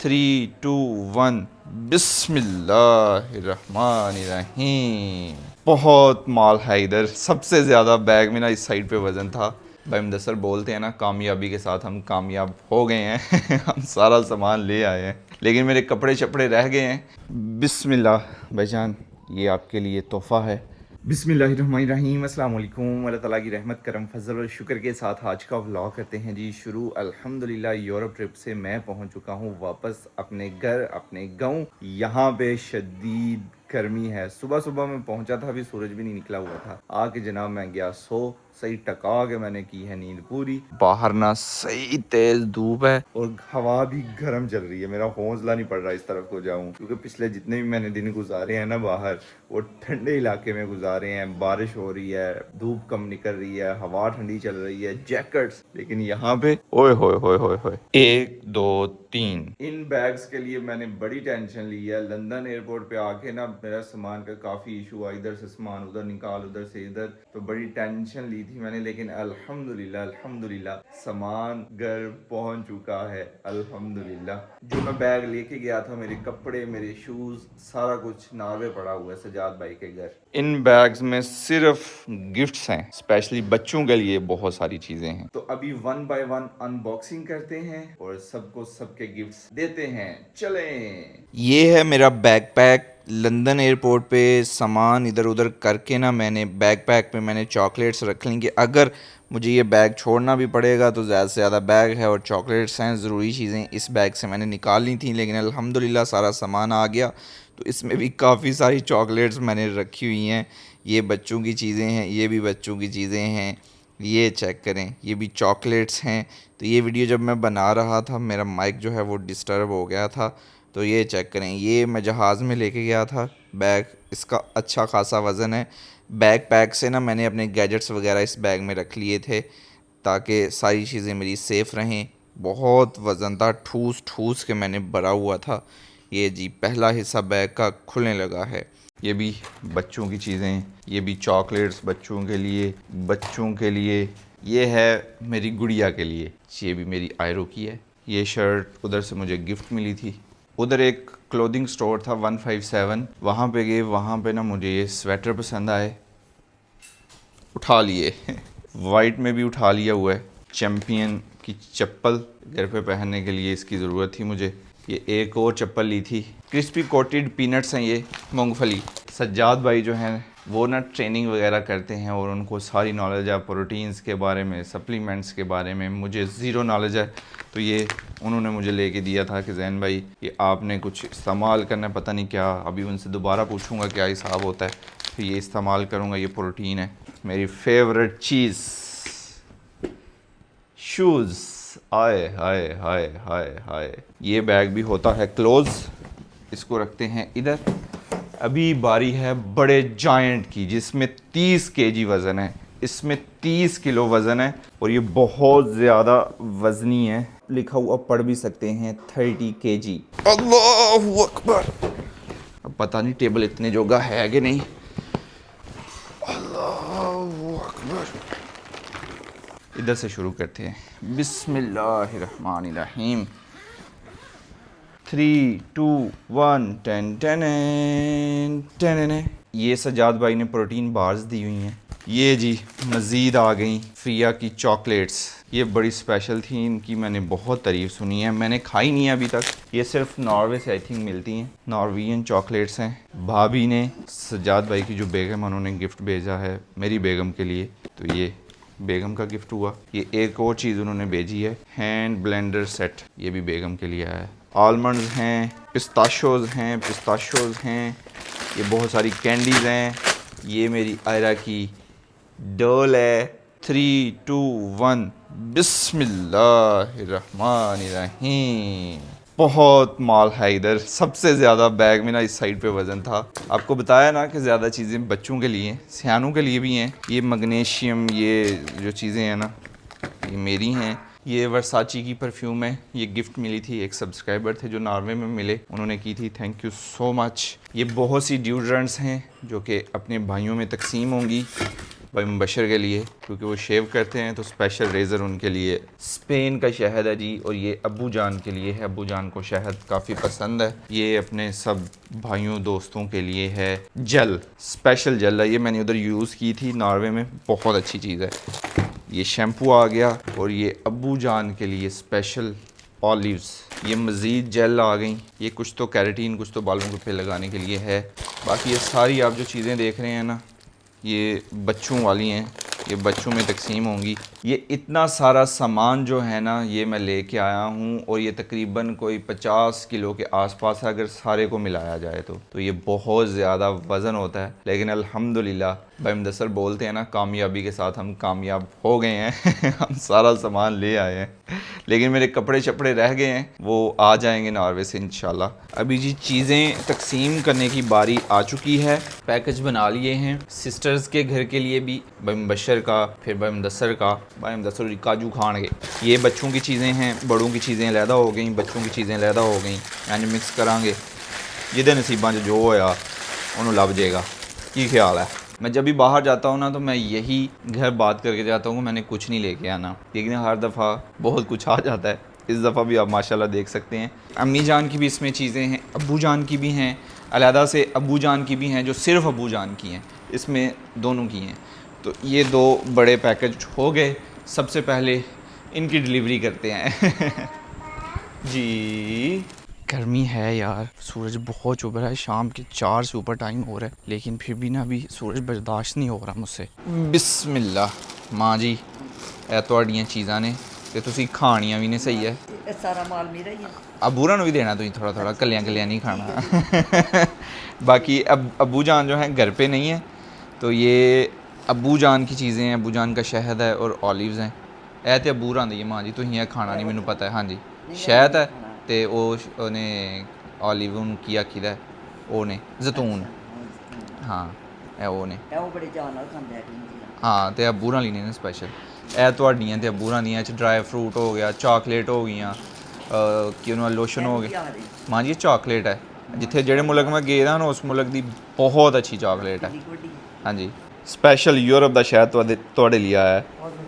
3, 2, 1 बिस्मिल्लाहिर्रहमानिर्रहीम। बहुत माल है इधर। सबसे ज़्यादा बैग में ना इस साइड पे वज़न था। भाई मुदस्सर बोलते हैं ना, कामयाबी के साथ हम कामयाब हो गए हैं। हम सारा सामान ले आए हैं, लेकिन मेरे कपड़े शपड़े रह गए हैं। बिस्मिल्लाह भाईजान, ये आपके लिए तोहफ़ा है। बिस्मिल्लाहिर्रहमानिर्रहीम। अस्सलाम वालेकुम। अल्लाह ताला की रहमत करम फजल और शुक्र के साथ आज का व्लॉग करते हैं जी शुरू। अल्हम्दुलिल्लाह यूरोप ट्रिप से मैं पहुंच चुका हूं वापस अपने घर, अपने गांव। यहाँ पे शदीद गर्मी है। सुबह सुबह मैं पहुंचा था, अभी सूरज भी नहीं निकला हुआ था। आके जनाब मैं गया सही टका के मैंने की है नींद पूरी। बाहर ना सही तेज धूप है और हवा भी गर्म चल रही है। मेरा हौसला नहीं पड़ रहा इस तरफ को जाऊं, क्योंकि पिछले जितने भी मैंने दिन गुजारे हैं ना बाहर, वो ठंडे इलाके में गुजारे हैं। बारिश हो रही है, धूप कम निकल रही है, हवा ठंडी चल रही है, जैकेट्स। लेकिन यहाँ पे ओए होए होए होए होए, 1, 2, 3 इन बैग्स के लिए मैंने बड़ी टेंशन ली है। लंदन एयरपोर्ट पे आके ना मेरा सामान का काफ़ी इशू हुआ। इधर से सामान उधर निकाल, उधर से इधर, तो बड़ी टेंशन ली थी मैंने। लेकिन अल्हम्दुलिल्लाह सामान घर पहुंच चुका है अल्हम्दुलिल्लाह। जो मैं बैग लेके गया था, मेरे कपड़े, मेरे शूज़, सारा कुछ नावे पड़ा हुआ है सजाद भाई के घर। इन बैग्स में सिर्फ गिफ्ट्स हैं, स्पेशली बच्चों के लिए बहुत सारी चीज़ें हैं। तो अभी 1 बाय 1 अनबॉक्सिंग करते हैं और सबको सबके गिफ्ट्स देते हैं। चलें। ये है मेरा बैकपैक। लंदन एयरपोर्ट पे सामान इधर उधर करके ना मैंने बैकपैक पे मैंने चॉकलेट्स रख ली कि अगर मुझे ये बैग छोड़ना भी पड़ेगा तो ज़्यादा से ज़्यादा बैग है और चॉकलेट्स हैं, ज़रूरी चीज़ें इस बैग से मैंने निकाल ली थी। लेकिन अल्हम्दुलिल्लाह सारा सामान आ गया। तो इसमें भी काफ़ी सारी चॉकलेट्स मैंने रखी हुई हैं। ये बच्चों की चीज़ें हैं, ये भी बच्चों की चीज़ें हैं। ये चेक करें, ये भी चॉकलेट्स हैं। तो ये वीडियो जब मैं बना रहा था, मेरा माइक जो है वो डिस्टर्ब हो गया था। तो ये चेक करें, ये मैं जहाज़ में लेके गया था बैग। इसका अच्छा खासा वज़न है। बैग पैक से ना मैंने अपने गैजेट्स वगैरह इस बैग में रख लिए थे ताकि सारी चीज़ें मेरी सेफ़ रहें। बहुत वज़न था, ठूस ठूस के मैंने भरा हुआ था। ये जी पहला हिस्सा बैग का खुलने लगा है। ये भी बच्चों की चीज़ें, ये भी चॉकलेट्स बच्चों के लिए। ये है मेरी गुड़िया के लिए, ये भी मेरी आयरो की है। ये शर्ट उधर से मुझे गिफ्ट मिली थी। उधर एक क्लोथिंग स्टोर था 157, वहाँ पे गए। वहाँ पे ना मुझे ये स्वेटर पसंद आए, उठा लिए। वाइट में भी उठा लिया हुआ है। चैम्पियन की चप्पल घर पे पहनने के लिए इसकी ज़रूरत थी मुझे। ये एक और चप्पल ली थी। क्रिस्पी कोटेड पीनट्स हैं ये, मूंगफली। सज्जाद भाई जो हैं वो ना ट्रेनिंग वगैरह करते हैं और उनको सारी नॉलेज है प्रोटीन्स के बारे में, सप्लीमेंट्स के बारे में। मुझे ज़ीरो नॉलेज है, तो ये उन्होंने मुझे लेके दिया था कि जैन भाई ये आपने कुछ इस्तेमाल करना है, पता नहीं क्या। अभी उनसे दोबारा पूछूंगा क्या हिसाब होता है, फिर ये इस्तेमाल करूँगा। ये प्रोटीन है। मेरी फेवरेट चीज़ शूज़। आए हाय हाय हाय हाय। ये बैग भी होता है क्लोज, इसको रखते हैं इधर। अभी बारी है बड़े जायंट की, जिसमें 30 केजी वज़न है। इसमें 30 किलो वज़न है और ये बहुत ज़्यादा वज़नी है। लिखा हुआ पढ़ भी सकते हैं 30 केजी। अल्लाहु अकबर। अब पता नहीं टेबल इतने जोगा है कि नहीं। अल्लाहु अकबर। इधर से शुरू करते हैं। बिस्मिल्लाहिर्रहमानिर्रहीम। 3, 2, 1 टेन टेन टेन। ये सज्जाद भाई ने प्रोटीन बार्स दी हुई हैं। ये जी मज़ीद आ गई फिया की चॉकलेट्स। ये बड़ी स्पेशल थी, इनकी मैंने बहुत तारीफ़ सुनी है। मैंने खाई नहीं है अभी तक। ये सिर्फ नॉर्वे से आई थिंक मिलती हैं। नॉर्वेजियन चॉकलेट्स हैं। भाभी ने, सज्जाद भाई की जो बेगम, उन्होंने गिफ्ट भेजा है मेरी बेगम के लिए। तो ये बेगम का गिफ्ट हुआ। ये एक और चीज़ उन्होंने भेजी है, हैंड ब्लेंडर सेट। ये भी बेगम के लिए आया है। आलमंड्स हैं, पिस्ताशोज़ हैं, ये बहुत सारी कैंडीज़ हैं। ये मेरी आयरा की डोल है। 3, 2, 1 बिस्मिल्लाहिर्रहमानिर्रहीम। बहुत माल है इधर। सबसे ज़्यादा बैग में ना इस साइड पे वज़न था। आपको बताया ना कि ज़्यादा चीज़ें बच्चों के लिए, सियानों के लिए भी हैं। ये मैग्नीशियम, ये जो चीज़ें हैं ना, ये मेरी हैं। ये वर्साची की परफ्यूम है। ये गिफ्ट मिली थी, एक सब्सक्राइबर थे जो नॉर्वे में मिले, उन्होंने की थी। Thank you so much. ये बहुत सी ड्यूड्रेंट्स हैं जो कि अपने भाइयों में तकसीम होंगी। भाई मुबशर के लिए, क्योंकि वो शेव करते हैं तो स्पेशल रेज़र उनके लिए। स्पेन का शहद है जी, और ये अब्बू जान के लिए है। अब्बू जान को शहद काफ़ी पसंद है। ये अपने सब भाइयों दोस्तों के लिए है जेल, स्पेशल जेल है। ये मैंने उधर यूज़ की थी नॉर्वे में, बहुत अच्छी चीज़ है। ये शैम्पू आ गया, और ये अब्बू जान के लिए स्पेशल ऑलिव्स। ये मज़ीद जेल आ गई। ये कुछ तो कैरेटीन, कुछ तो बालों पे लगाने के लिए है। बाकी ये सारी आप जो चीज़ें देख रहे हैं ना, ये बच्चों वाली हैं, ये बच्चों में तकसीम होंगी। ये इतना सारा सामान जो है ना, ये मैं लेके आया हूँ, और ये तकरीबन कोई 50 किलो के आसपास है अगर सारे को मिलाया जाए तो ये बहुत ज़्यादा वज़न होता है। लेकिन अल्हम्दुलिल्लाह भाई मुदस्सर बोलते हैं ना, कामयाबी के साथ हम कामयाब हो गए हैं। हम सारा सामान ले आए हैं, लेकिन मेरे कपड़े शपड़े रह गए हैं, वो आ जाएंगे नॉर्वे से इंशाल्लाह। अभी जी चीज़ें तकसीम करने की बारी आ चुकी है। पैकेज बना लिए हैं सिस्टर्स के घर के लिए भी, भाई मुबशर का, फिर भाई मुदस्सर का, भाई मुदस्सर काजू खान के। ये बच्चों की चीज़ें हैं, बड़ों की चीज़ें अलहदा हो गई, बच्चों की चीज़ें अलहदा हो गई, यानी मिक्स करांगे। जिदे नसीबां जो होया उन्होंने लभ जाएगा। की ख्याल है? मैं जब भी बाहर जाता हूँ ना, तो मैं यही घर बात करके जाता हूँ, मैंने कुछ नहीं लेके आना, लेकिन हर दफ़ा बहुत कुछ आ जाता है। इस दफ़ा भी आप माशाल्लाह देख सकते हैं। अम्मी जान की भी इसमें चीज़ें हैं, अब्बू जान की भी हैं, अलहदा से अब्बू जान की भी हैं जो सिर्फ़ अब्बू जान की हैं, इसमें दोनों की हैं। तो ये 2 बड़े पैकेज हो गए। सबसे पहले इनकी डिलीवरी करते हैं। जी गर्मी है यार, सूरज बहुत चुभ रहा है, शाम के 4 से ऊपर टाइम हो रहा है, लेकिन फिर भी ना अभी सूरज बर्दाश्त नहीं हो रहा मुझसे। बिस्मिल्लाह माँ जी, ए तुहाड़ियां चीज़ां ने ते तुसी खानियां भी ने, सही है। सारा माल मेरा ही है। अबूरा भी देना तुम थोड़ा थोड़ा, कलियां कलियां नहीं खाना। बाकी अबू जान जो है घर पे नहीं है, तो ये अबू जान की चीज़ें हैं। अबू जान का शहद है और ऑलिव्स हैं। ए तो अबूरा दी है माँ जी, तुम ये खाना नहीं, मैनू पता है। हाँ जी, शहद है ते ओने ऑलिव की आखी दा ओने जैतून। हाँ ए ओने वो बड़े चाव नाल खांदे हैं। हाँ, तो अबूरा लेने ने स्पेशल। ए तुहाड़ियां ते अबूरा दियां च ड्राई फ्रूट हो गया, चॉकलेट हो गई, कि उन्होंने लोशन हो गया। मां जी चॉकलेट है, जिथे जेड़े मुल्क में गेदा ना, उस मुल्क की बहुत अच्छी चॉकलेट है। हाँ जी, स्पेशल यूरोप का शहद तुहाड़े लिए आया है,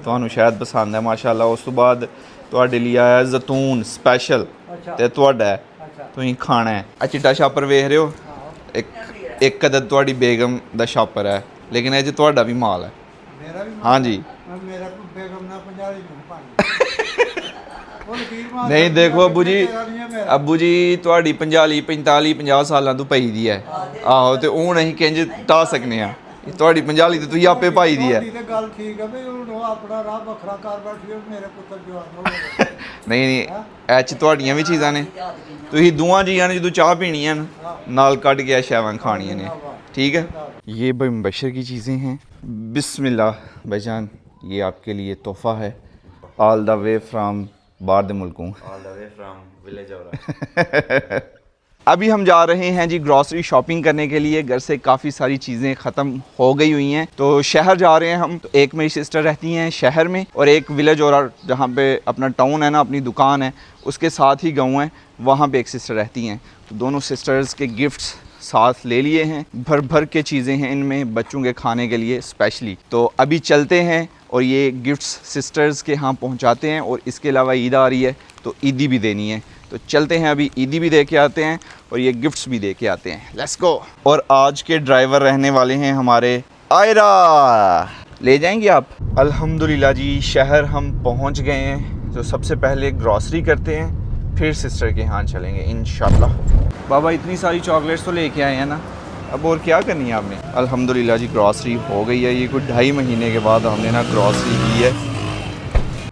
तुहानू शहद पसंद है माशाल्लाह। उस तो बाद तुहाडे लिए आया जैतून स्पेशल, ते तुहाडा है, तुसीं खाना है। आ चिट्टा छापर वेख रहे हो, एक अदद तुहाडी बेगम दा छापर है, लेकिन ये तुहाडा भी माल है। हाँ जी, नहीं देखो अब्बू जी तुहाडी 45-50 सालों तो पई दी है। आहो, तो हूँ असीं किंज ढा सकने आ, तुहाडी 45 तो तुसीं आपे पाई दी है। नहीं नहीं, ए च तुहाडियां भी चीज़ां ने, तुसीं दोवां जियां ने जो चाह पीनी है नाल कट के शैवां खानियां ने, ठीक है। ये भाई मुबशर की चीज़ें हैं। बिस्मिल्लाह भाईजान, ये आपके लिए तोहफ़ा है, ऑल द वे फ्राम बाहर दे मुल्कों, all the way from village औरा। अभी हम जा रहे हैं जी ग्रॉसरी शॉपिंग करने के लिए। घर से काफ़ी सारी चीज़ें ख़त्म हो गई हुई हैं, तो शहर जा रहे हैं हम। तो एक मेरी सिस्टर रहती हैं शहर में, और एक विलेज और जहाँ पे अपना टाउन है ना, अपनी दुकान है, उसके साथ ही गाँव है, वहाँ पे एक सिस्टर रहती हैं। तो दोनों सिस्टर्स के गिफ्ट्स साथ ले लिए हैं, भर भर के चीज़ें हैं इनमें बच्चों के खाने के लिए स्पेशली। तो अभी चलते हैं और ये गिफ्ट्स सिस्टर्स के यहाँ पहुँचाते हैं, और इसके अलावा ईद आ रही है तो ईदी भी देनी है, तो चलते हैं अभी ईदी भी दे के आते हैं और ये गिफ्ट्स भी दे के आते हैं। Let's go. और आज के ड्राइवर रहने वाले हैं हमारे आयरा, ले जाएंगे आप। अल्हम्दुलिल्लाह जी शहर हम पहुंच गए हैं, तो सबसे पहले ग्रॉसरी करते हैं, फिर सिस्टर के यहाँ चलेंगे इंशाल्लाह। बाबा इतनी सारी चॉकलेट्स तो लेके आए हैं ना, अब और क्या करनी है आपने। अल्हम्दुलिल्लाह जी ग्रॉसरी हो गई है। ये कुछ 2.5 महीने के बाद हमने ना ग्रॉसरी की है।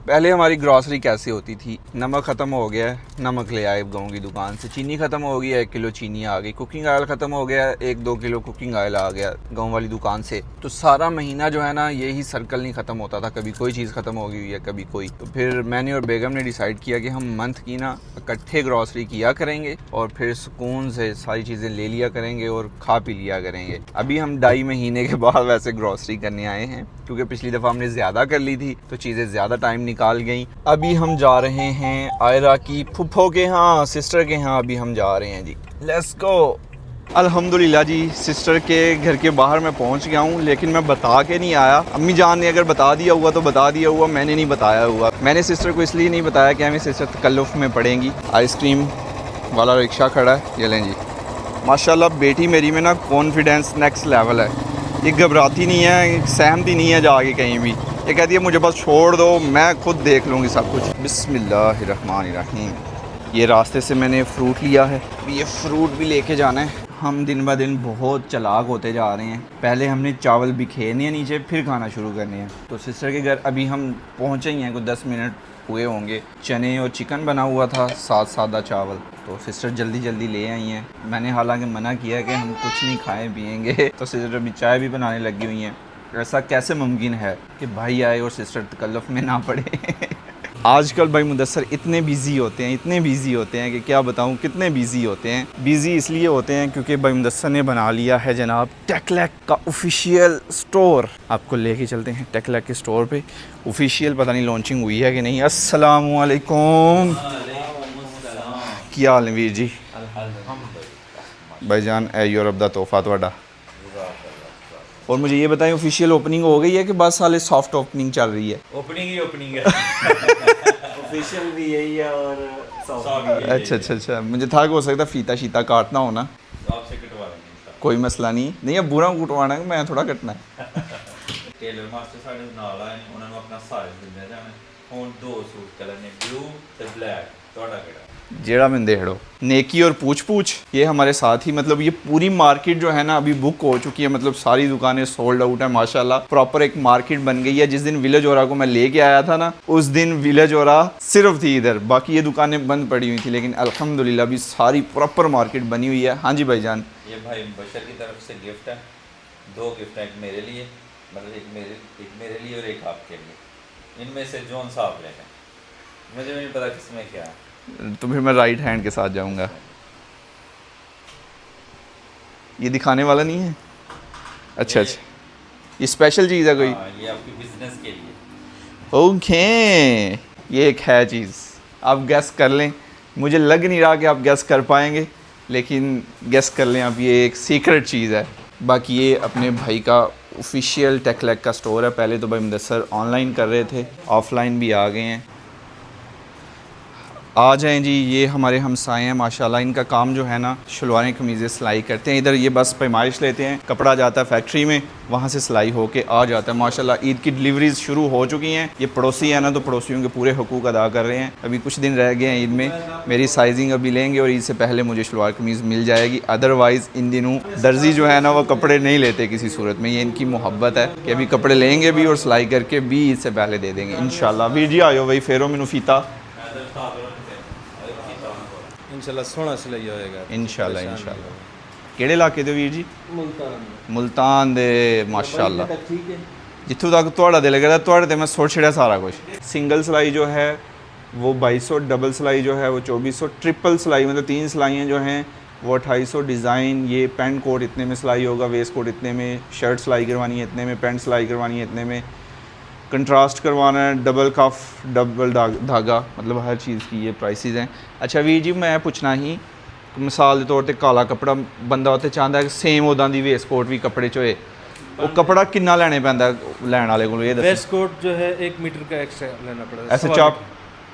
पहले हमारी ग्रॉसरी कैसे होती थी, नमक ख़त्म हो गया है, नमक ले आए गाँव की दुकान से, चीनी ख़त्म हो गई है, 1 किलो चीनी आ गई, कुकिंग ऑयल ख़त्म हो गया, 1-2 किलो कुकिंग ऑयल आ गया गाँव वाली दुकान से। तो सारा महीना जो है ना, यही सर्कल नहीं ख़त्म होता था, कभी कोई चीज़ ख़त्म हो गई है, कभी कोई। तो फिर मैंने और बेगम ने डिसाइड किया कि हम मंथ की ना इकट्ठे ग्रॉसरी किया करेंगे, और फिर सुकून से सारी चीज़ें ले लिया करेंगे और खा पी लिया करेंगे। अभी हम 2.5 महीने के बाद वैसे ग्रॉसरी करने आए हैं, क्योंकि पिछली दफ़ा हमने ज़्यादा कर ली थी, तो चीज़ें ज़्यादा टाइम निकाल गई। अभी हम जा रहे हैं आयरा की फुफ्फो के यहाँ, सिस्टर के यहाँ अभी हम जा रहे हैं जी। Let's go. अल्हम्दुलिल्लाह जी, सिस्टर के घर के बाहर मैं पहुंच गया हूं, लेकिन मैं बता के नहीं आया। अम्मी जान ने अगर बता दिया हुआ तो बता दिया हुआ, मैंने नहीं बताया हुआ। मैंने सिस्टर को इसलिए नहीं बताया कि हमें सिस्टर तकल्लुफ़ में पड़ेंगी। आइसक्रीम वाला रिक्शा खड़ा है, ये लें जी। माशाल्लाह बेटी मेरी में ना कॉन्फिडेंस नेक्स्ट लेवल है। ये घबराती नहीं है, सहमती नहीं है जाके कहीं भी। ये कहती है मुझे बस छोड़ दो, मैं खुद देख लूँगी सब कुछ। बिस्मिल्लाहिर्रहमानिर्रहीम। ये रास्ते से मैंने फ़्रूट लिया है, ये फ़्रूट भी लेके जाना है। हम दिन ब दिन बहुत चालाक होते जा रहे हैं। पहले हमने चावल बिखेरने हैं नीचे, फिर खाना शुरू करने हैं। तो सिस्टर के घर अभी हम पहुँचे ही हैं, कुछ 10 मिनट हुए होंगे। चने और चिकन बना हुआ था, साथ सादा चावल। तो सिस्टर जल्दी जल्दी ले आई हैं। मैंने हालांकि मना किया कि हम कुछ नहीं खाएं पिएंगे, तो सिस्टर अभी चाय भी बनाने लगी हुई हैं। ऐसा कैसे मुमकिन है कि भाई आए और सिस्टर तकल्लुफ़ में ना पड़े। आजकल भाई मुदस्सर इतने बिज़ी होते हैं, इतने बिज़ी होते हैं कि क्या बताऊं, कितने बिज़ी होते हैं। बिज़ी इसलिए होते हैं क्योंकि भाई मुदस्सर ने बना लिया है जनाब टेकलैक का ऑफिशियल स्टोर। आपको लेके चलते हैं टेकलैक के स्टोर पे। ऑफिशियल पता नहीं लॉन्चिंग हुई है कि नहीं। अस्सलामु अलैकुम। क्या हाल है वीर जी? भाईजान ए यूरोप दा तोहफा तुहाडा। और मुझे ये बताएं, ऑफिशियल ओपनिंग हो गई है कि बस हाले सॉफ्ट ओपनिंग चल रही है? ओपनिंग ही ओपनिंग है। ऑफिशियल भी यही है और सॉफ्ट भी यही है। अच्छा, मुझे था कि हो सकता फीता शीता काटना हो ना। आपसे कटवा लेंगे। कोई मसला नहीं अब बुरा कुटवाना है, मैं थोड़ा कटना है। टेलर मास्टर साडे नाल आए ने, उन्होंने अपना साइज दिंदे जाने। हुण दो सूट कलर ने, ब्लू ते ब्लैक। ਤੁਹਾਡਾ ਕਿਹੜਾ? जेड़ा मैं देख लो नेकी और पूछ पूछ, ये हमारे साथ ही मतलब ये पूरी मार्केट जो है ना अभी बुक हो चुकी है। मतलब सारी दुकानें सोल्ड आउट है माशाल्लाह। प्रॉपर एक मार्केट बन गई है। जिस दिन विलेज ओरा को मैं लेके आया था ना, उस दिन विलेज ओरा सिर्फ थी इधर, बाकी ये दुकानें बंद पड़ी हुई थी। लेकिन अल्हम्दुलिल्लाह अभी सारी प्रॉपर मार्केट बनी हुई है। हाँ जी भाईजान। ये भाई बशर की तरफ से गिफ्ट है। दो गिफ्ट हैं, एक मेरे लिए, मतलब एक मेरे लिए और एक आपके लिए। इनमें से जोन सा आप लेना, मुझे नहीं पता किसमें क्या है। तो फिर मैं राइट हैंड के साथ जाऊंगा। ये दिखाने वाला नहीं है? अच्छा, ये स्पेशल चीज़ है कोई? हाँ, ये आपके बिजनेस के लिए। ओके, ये एक है चीज़, आप गैस कर लें। मुझे लग नहीं रहा कि आप गैस कर पाएंगे, लेकिन गैस कर लें आप, ये एक सीक्रेट चीज़ है। बाकी ये अपने भाई का ऑफिशियल टेकलैक का स्टोर है। पहले तो भाई मुदस्सर ऑनलाइन कर रहे थे, ऑफलाइन भी आ गए हैं। आ जाएं जी। ये हमारे हमसाए हैं माशाल्लाह। इनका काम जो है ना, शलवारें कमीज़ें सिलाई करते हैं। इधर ये बस पैमाइश लेते हैं, कपड़ा जाता है फैक्ट्री में, वहाँ से सिलाई होके आ जाता है माशाल्लाह। ईद की डिलीवरीज शुरू हो चुकी हैं। ये पड़ोसी है ना, तो पड़ोसियों के पूरे हुकूक अदा कर रहे हैं। अभी कुछ दिन रह गए हैं ईद में। मेरी साइजिंग अभी लेंगे और ईद से पहले मुझे शलवार कमीज़ मिल जाएगी। अदरवाइज़ इन दिनों दर्जी जो है ना, वो कपड़े नहीं लेते किसी सूरत में। ये इनकी मोहब्बत है कि अभी कपड़े लेंगे भी और सिलाई करके भी ईद से पहले दे देंगे इंशाल्लाह। वीर जी आयो भाई, फेरो मैनू फीता। इंशाल्लाह सोहना सिलाई होएगा इंशाल्लाह। ਕਿਹੜੇ ਇਲਾਕੇ ਦੇ ਵੀਰ ਜੀ? ਮੁਲਤਾਨ ਦੇ माशाल्लाह। ठीक है। जितों तक ਤੁਹਾਡਾ दिल करदा ਤੁਹਾਡੇ ਤੇ मैं सुट छड़िया सारा कुछ। सिंगल सिलाई जो है वो 2200, डबल सिलाई जो है वो 2400, ट्रिपल सिलाई मतलब 3 सिलाइयाँ जो हैं वो 2800। डिज़ाइन ये पेंट कोट इतने में सिलाई होगा, वेस्ट कोट इतने में, शर्ट सिलाई करवानी है इतने में, पेंट सिलाई करवानी है इतने में, कंट्रास्ट करवाना है, डबल कफ, डबल धागा, मतलब हर चीज़ की ये प्राइसेस हैं। अच्छा वीर जी, मैं पूछना ही, मिसाल के तौर पर काला कपड़ा बंदा उत्ते चाहता है कि सेम उदा दी वेस्ट कोट भी कपड़े च होए, वो कपड़ा कितना लैने पैंदा लैन वाले को? ये वेस्ट कोट जो है 1 मीटर का एक्स्ट्रा लेना पड़ेगा। ऐसे चाप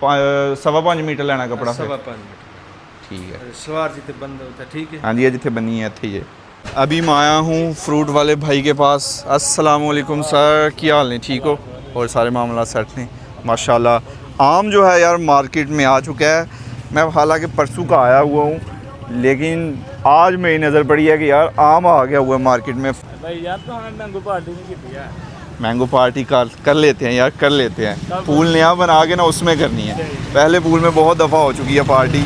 5.5 मीटर लेना कपड़ा? 5.5 मीटर। ठीक है। सवार जितने बंद होता है, ठीक है। हाँ जी, जिथे बनी है इतने ही। अभी मैं आया हूँ फ्रूट वाले भाई के पास। अस्सलाम वालेकुम सर, क्या हाल है? ठीक हो? और सारे मामला सेट हैं माशाल्लाह। आम जो है यार मार्केट में आ चुका है। मैं हालांकि परसों का आया हुआ हूँ, लेकिन आज मेरी नज़र पड़ी है कि यार आम आ गया हुआ है मार्केट में। भाई यार तो हमें मैंगो पार्टी नहीं की है। मैंगो पार्टी कर लेते हैं यार, कर लेते हैं। पूल नया बना के ना उसमें करनी है। पहले पूल में बहुत दफ़ा हो चुकी है पार्टी।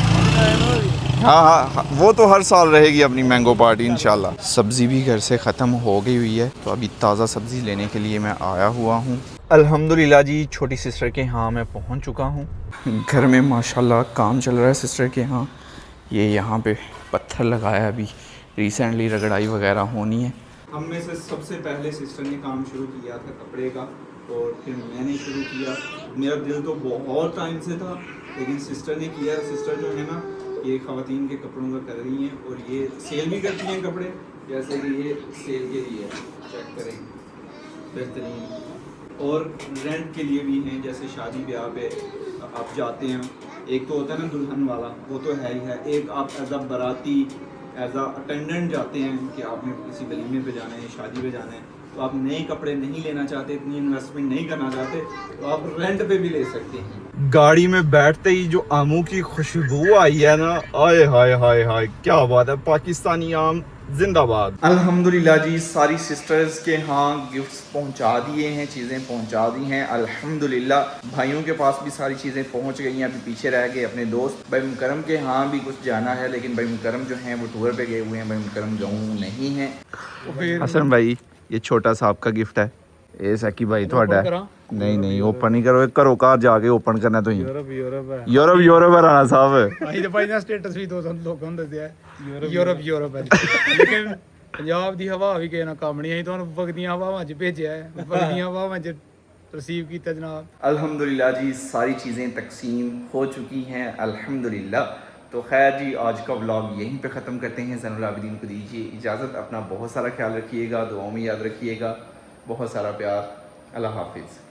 हाँ, वो तो हर साल रहेगी अपनी मैंगो पार्टी इंशाल्लाह। सब्ज़ी भी घर से ख़त्म हो गई हुई है, तो अभी ताज़ा सब्ज़ी लेने के लिए मैं आया हुआ हूँ। अल्हम्दुलिल्लाह जी, छोटी सिस्टर के यहाँ मैं पहुँच चुका हूँ। घर में माशाल्लाह काम चल रहा है सिस्टर के यहाँ। ये यहाँ पे पत्थर लगाया, अभी रिसेंटली रगड़ाई वगैरह होनी है। हम में से सबसे पहले सिस्टर ने काम शुरू किया था कपड़े का, और फिर मैंने शुरू किया। मेरा दिल तो बहुत टाइम से था, लेकिन सिस्टर ने किया। सिस्टर जो है ना ये ख़वातीन के कपड़ों का कर रही हैं और ये सेल भी करती हैं कपड़े, जैसे कि ये सेल के लिए है, चेक करें बेहतरीन। और रेंट के लिए भी हैं, जैसे शादी ब्याह पे आप जाते हैं, एक तो होता है ना दुल्हन वाला, वो तो है ही है, एक आप एज अ बाराती एज अ अटेंडेंट जाते हैं कि आपने किसी वलीमे पे जाना है, शादी पे जाना है, तो आप नए कपड़े नहीं लेना चाहते, इतनी इन्वेस्टमेंट नहीं करना चाहते, तो आप रेंट पे भी ले सकते हैं। गाड़ी में बैठते ही जो आमों की खुशबू आई है ना, आए हाय हाय हाय, क्या बात है, पाकिस्तानी आम जिंदाबाद। अल्हम्दुलिल्लाह जी, सारी सिस्टर्स के यहाँ गिफ्ट्स पहुँचा दिए हैं, चीज़ें पहुँचा दी हैं अल्हम्दुलिल्लाह। भाइयों के पास भी सारी चीज़ें पहुँच गई हैं, अभी पीछे रह गए अपने दोस्त। भाई मुकरम के यहाँ भी कुछ जाना है, लेकिन भाई मुकरम जो हैं वो टूर पे गए हुए हैं, भाई मुकरम गाँव नहीं है। हसन भाई, ये छोटा सा आपका गिफ्ट है, ये सैकी भाई थोड़ा है। नहीं नहीं ओपन नहीं करो, करो कार जाके ओपन करना तो यूरोप है यूरोप है राणा साहब। ਅਸੀਂ ਤਾਂ ਭਾਈ ਦਾ ਸਟੇਟਸ ਵੀ ਦੋ ਲੋਕਾਂ ਨੂੰ ਦੱਸਿਆ ਯੂਰਪ ਹੈ ਲੇਕਿਨ ਪੰਜਾਬ ਦੀ ਹਵਾ ਵੀ ਕਿਸੇ ਨਾਲ ਕੰਮ ਨਹੀਂ, ਅਸੀਂ ਤੁਹਾਨੂੰ ਵਗਦੀਆਂ ਹਵਾਵਾਂ 'ਚ ਭੇਜਿਆ ਹੈ, ਵਗਦੀਆਂ ਹਵਾਵਾਂ 'ਚ रिसीव किया जनाब। अल्हम्दुलिल्लाह जी, सारी चीज़ें तकसीम हो चुकी हैं अल्हम्दुलिल्लाह। तो खैर जी, आज का व्लॉग यहीं पे ख़त्म करते हैं। ज़ैनुल आबिदीन को दीजिए इजाज़त, अपना बहुत सारा ख्याल रखिएगा, दुआओं में याद रखिएगा, बहुत सारा प्यार, अल्लाह हाफिज़।